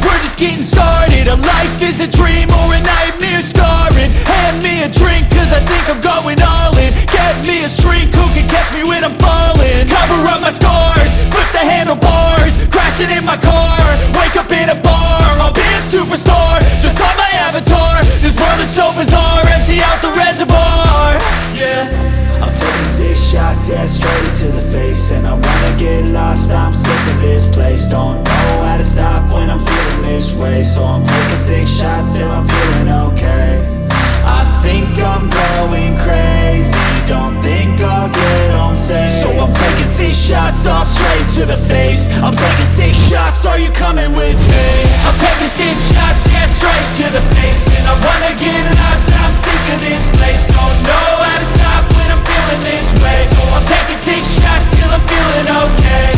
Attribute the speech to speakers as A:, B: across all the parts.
A: we're just getting started. A life is a dream or a nightmare scarring. Hand me a drink cause I think I'm going all in. Get me a shrink who can catch me when I'm falling. Cover up my scars, flip the handlebars, crashing in my car, wake up in a bar. I'll be a superstar, just on my avatar. This world is so bizarre, empty out the reservoir. Yeah, I'm taking 6 shots, yeah, straight to the face. And I wanna get lost, I'm sick of this place. Don't know how to stop when I'm feeling this way. So I'm taking 6 shots till I'm feeling okay. I think I'm going crazy, don't think I'll get home safe. So I'm taking 6 shots all straight to the face. I'm taking 6 shots, are you coming with me? I'm taking 6 shots, yeah, straight to the face. And I wanna get lost, I'm sick of this place. Don't know how to stop when I'm feeling this way. So I'm taking 6 shots till I'm feeling okay.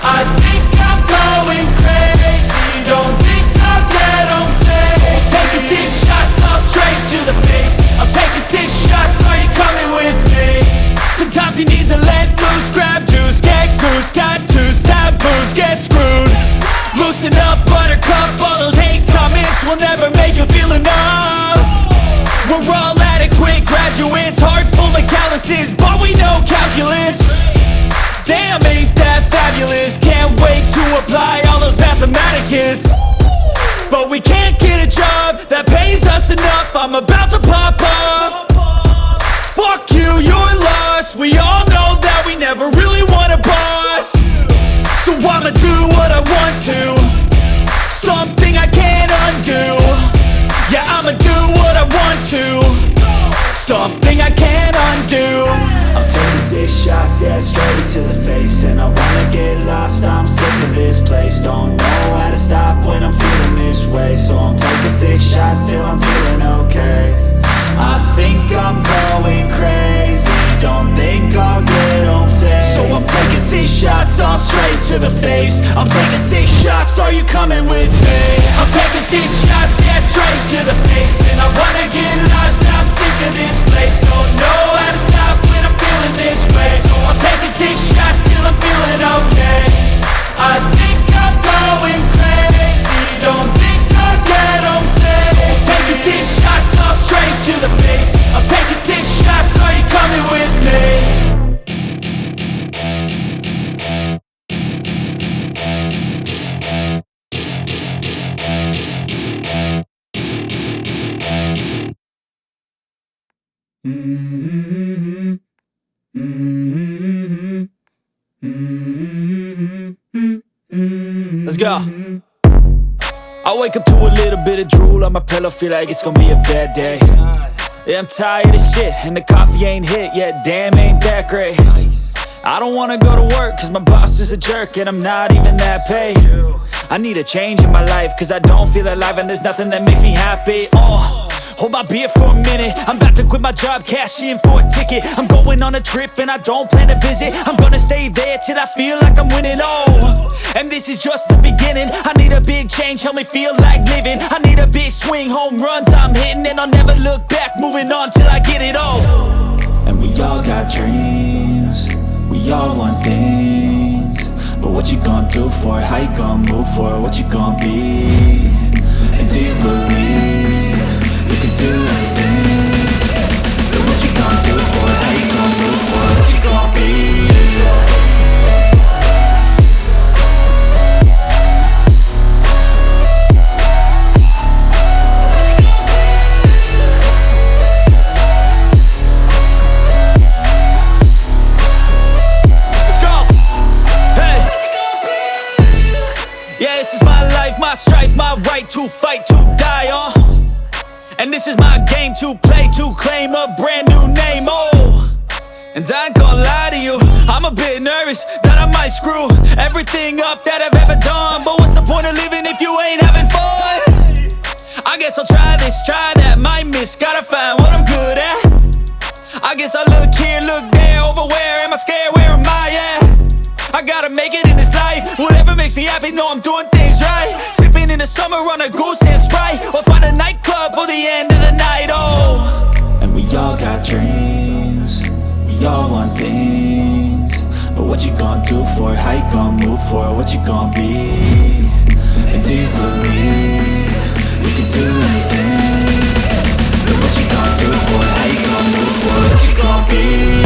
A: I think I'm going crazy, don't think I'll get home safe. So I'm taking 6 shots all straight to the face. I'm taking 6 shots, are you coming with me? Sometimes you need to let loose, grab juice, get goose, tattoos, taboos, get screwed. Loosen up, buttercup, all those hate comments will never make you feel enough. We're all adequate graduates, heart full of calluses, but we know calculus. Damn, ain't that fabulous? Can't wait to apply all those mathematicus. But we can't get a job that pays us enough. I'm about to pop off. Fuck you, you're lost. We all know that we never really want a boss. So I'ma do what I want to, something I can't undo. Yeah, I'ma do what I want to, something I can't undo. I'm taking 6 shots, yeah, straight to the face. And I wanna get lost, I'm sick of this place. Don't know how to stop when I'm feeling this way. So I'm taking 6 shots till I'm feeling okay. I think I'm going crazy, don't think I'll get home safe. So I'm taking 6 shots all straight to the face. I'm taking 6 shots, are you coming with me? I'm taking 6 shots, yeah, straight to the face. And I wanna get lost, I'm sick of this place. Don't know how to stop when I'm feeling this way. So I'm taking 6 shots till I'm feeling okay. I think I'm going crazy, don't think I'll get home safe. So I'm taking 6 shots all straight to the face. I'm taking 6 shots, are you coming with me? Let's go. I wake up to a little bit of drool on my pillow, feel like it's gonna be a bad day. Yeah, I'm tired of shit, and the coffee ain't hit yet, damn, ain't that great. I don't wanna go to work, cause my boss is a jerk, and I'm not even that paid. I need a change in my life, cause I don't feel alive, and there's nothing that makes me happy. Hold my beer for a minute, I'm about to quit my job, cash in for a ticket. I'm going on a trip and I don't plan to visit. I'm gonna stay there till I feel like I'm winning, and this is just the beginning. I need a big change, help me feel like living. I need a big swing, home runs I'm hitting. And I'll never look back, moving on till I get it all. And we all got dreams, we all want things. But what you gonna do for it, how you gonna move for it, what you gonna be? And do you believe you can do anything? But what you gonna do for it, how you gonna move for it, what you gonna be? My strife, my right to fight, to die on. And this is my game to play, to claim a brand new name, And I ain't gonna lie to you, I'm a bit nervous that I might screw everything up that I've ever done. But what's the point of living if you ain't having fun? I guess I'll try this, try that, might miss, gotta find what I'm good at. I guess I look here, look there, over where am I scared, where am I at? I gotta make it in this life, whatever makes me happy, know I'm doing things right. Sipping in the summer on a goose and Sprite, or find a nightclub for the end of the night, And we all got dreams, we all want things. But what you gonna do for it, how you gonna move for it, what you gonna be? And do you believe you can do anything? But what you gonna do for it? How you gonna move for it? What you gonna be?